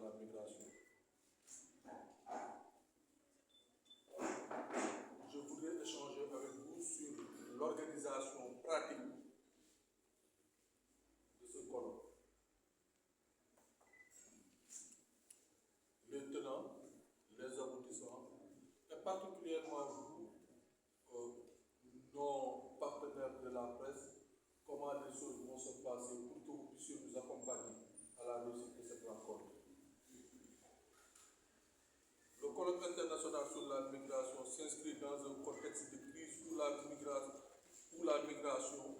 la migration. Je voudrais échanger avec vous sur l'organisation pratique de ce colloque. Les tenants, les aboutissants, et particulièrement vous, nos partenaires de la presse, comment les choses vont se passer pour que vous puissiez nous accompagner à la réussite de cette rencontre. Le colloque international sur la migration s'inscrit dans un contexte de crise où la migration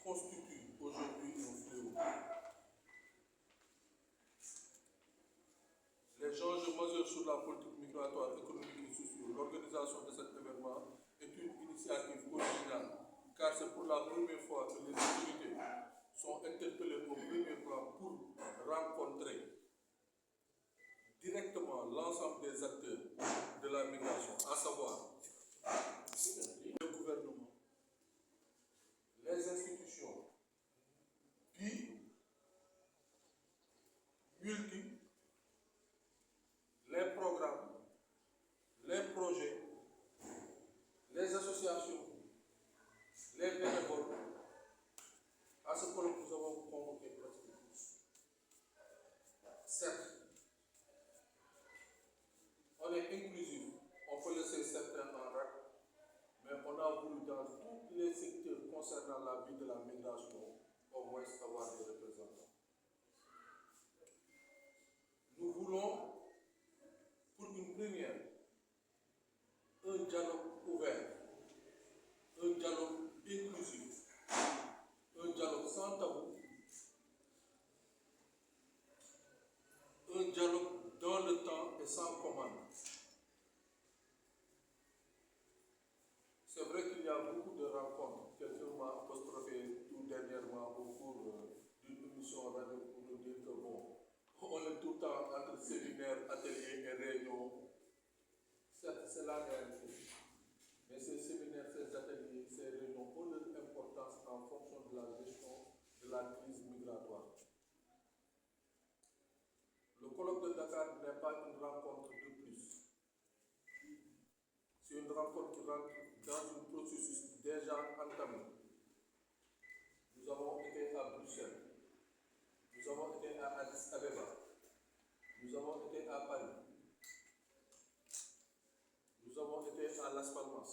constitue aujourd'hui un fléau. Les enjeux majeurs sur la politique migratoire, économique et sociale, l'organisation de cet événement est une initiative originale, car c'est pour la première fois que les autorités sont interpellées au premier plan pour rencontrer directement l'ensemble des acteurs de la migration, à savoir le gouvernement, les institutions, puis multiples, les programmes, les projets, les associations, les bénévoles. À ce colloque, nous avons convoqué presque tous. Certes, on est inclusif, on peut laisser certains en rade, mais on a voulu dans tous les secteurs concernant la vie de la migration, au moins avoir des représentants. Nous voulons, pour une première, un dialogue ouvert, un dialogue inclusif, un dialogue sans tabou, un dialogue dans le temps et sans commande. C'est vrai qu'il y a beaucoup de rencontres. Quelqu'un m'a apostrophé tout dernièrement au cours d'une émission radio pour nous dire que bon, on est tout le temps entre séminaires, ateliers et réunions. Certes, c'est la réalité. Mais ces séminaires, ces ateliers, ces réunions ont leur importance en fonction de la gestion de la crise migratoire. Le colloque de Dakar n'est pas une rencontre de plus. C'est une rencontre qui rentre dans un processus déjà entamé. Nous avons été à Bruxelles, nous avons été à Addis Abeba, nous avons été à Paris, nous avons été à Las Palmas.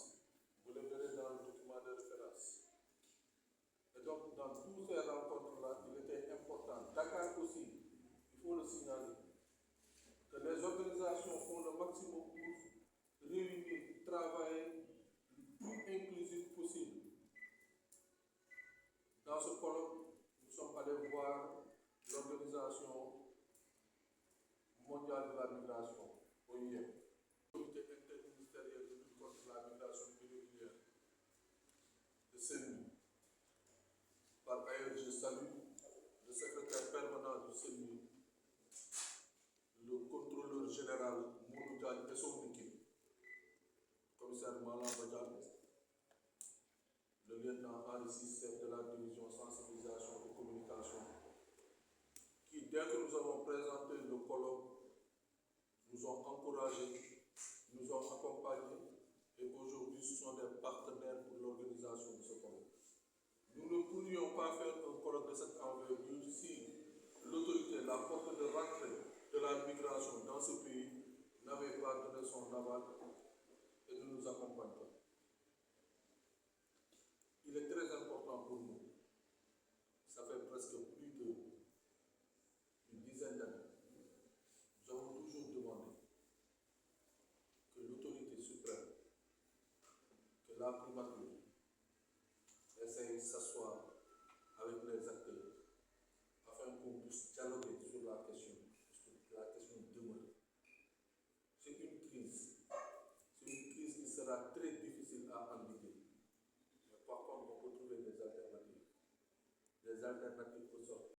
Vous le verrez dans le document de référence. Et donc, dans toutes ces rencontres-là, il était important. Dakar aussi, il faut le signaler, que les organisations font le maximum pour réunir, travailler le plus inclusif possible. Dans ce colloque, nous sommes allés voir l'Organisation mondiale de la migration, OIM, l'autorité interministérielle de lutte contre la migration irrégulière, de CENI. Par ailleurs, je salue le secrétaire permanent du CENI, le contrôleur général Mouroudjan et son équipe, le commissaire Malan Badian, le lieutenant Henri Sis, chef de la division sensibilisation et communication, qui, dès que nous avons présenté le colloque, nous ont encouragés, nous ont accompagnés, et aujourd'hui ce sont des partenaires pour l'organisation de ce colloque. Nous ne pourrions pas faire un colloque de cette envergure si l'autorité, la porte de rentrée de la migration dans ce pays n'avait pas donné son aval et ne nous accompagne pas. Il est très important pour nous. Ça fait presque plus d'une dizaine d'années. Nous avons toujours demandé que l'autorité suprême, que la primature, essaye de s'asseoir avec les acteurs afin qu'on puisse dialoguer sur la question, parce que la question demeure. C'est une crise. C'est une crise qui sera très difficile à endiguer. Mais par contre, on peut trouver des alternatives. Des alternatives